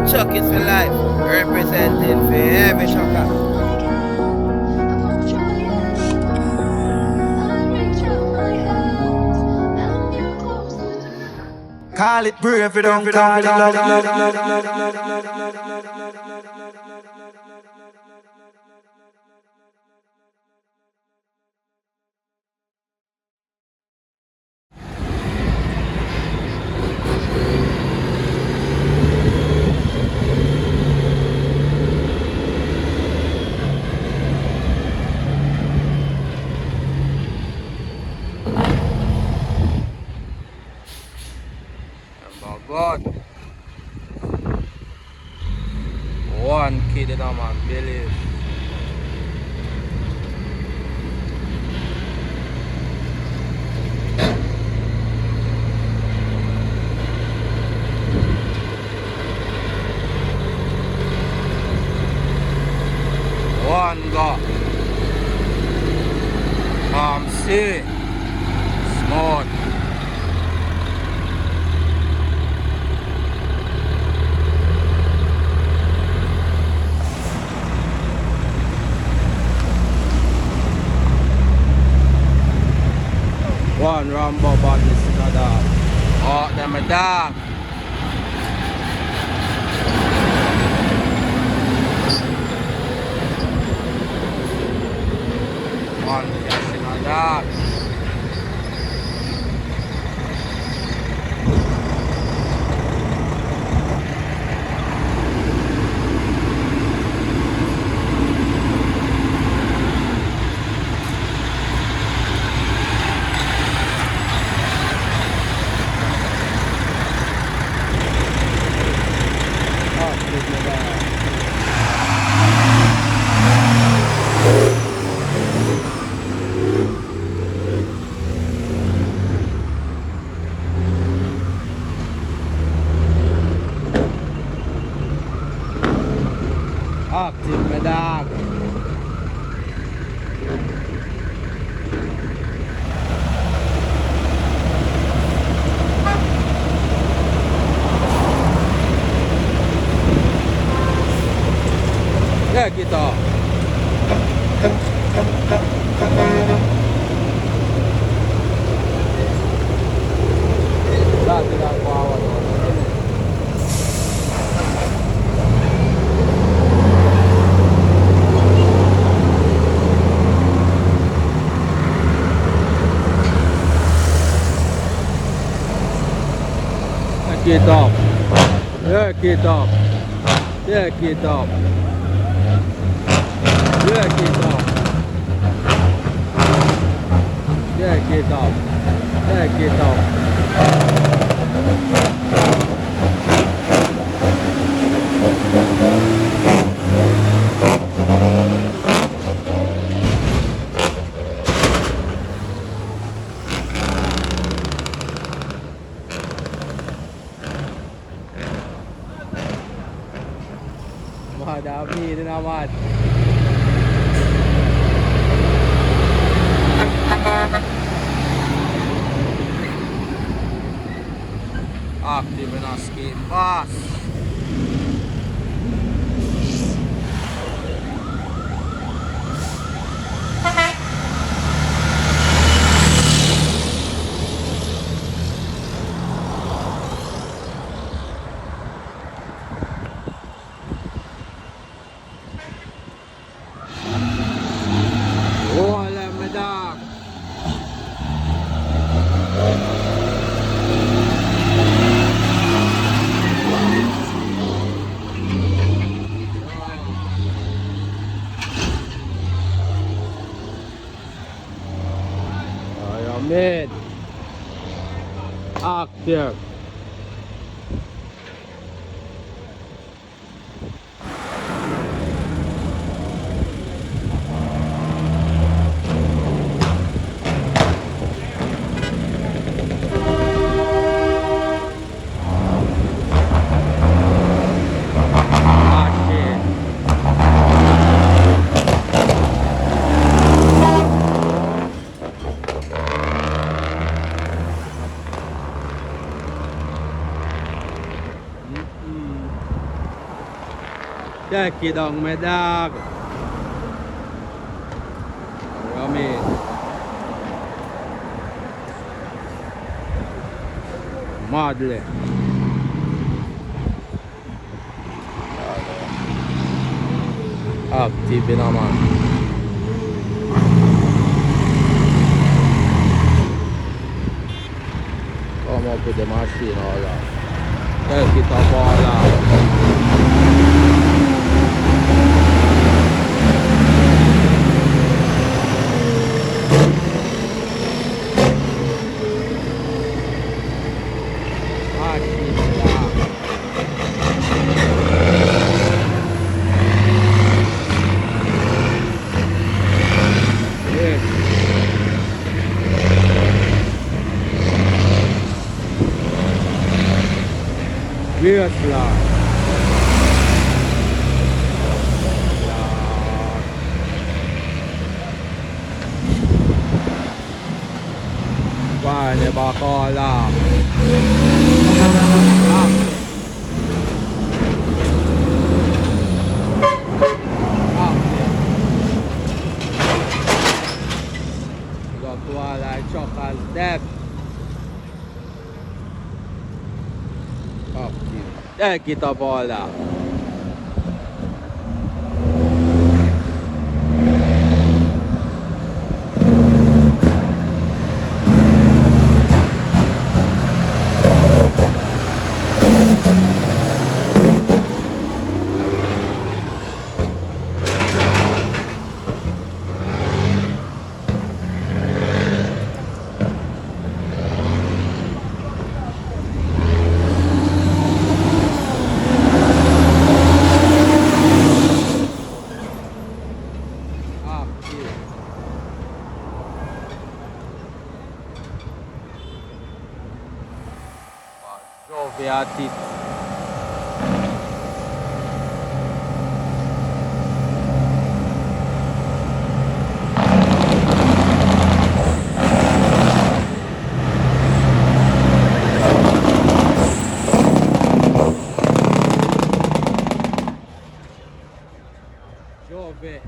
Chuck is for life, representing for every chucker. Call it brave, you don't call it love. Oh God. One kid in a man, believe. One go. See. Smart. One Rambo badness in a dog. Oh, them a dog. One cash in a dog. Active, my dog. Yeah, get off. Dati lang po awan. Get off. Yeah, get off. Yeah, get off. Yeah, get off. Yeah, get off. Yeah, get off. Madami na naman. Active na scheme pass. Wala madak. Mid. Active. Take it down, my dog. Yummy. Madly. Active naman. Come up with the machine all that. Take it up all out. Yes, Lord. Pane Bacola. Got Twilight Chocolate Death. Kita bola. Beati. Giove.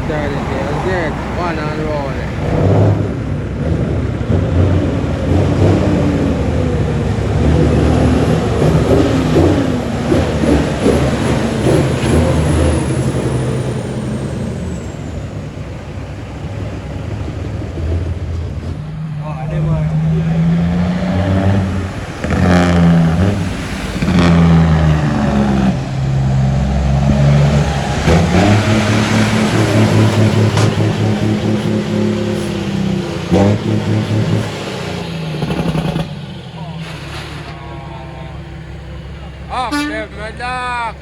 30, that's it. One and rolling. Up there, my dog.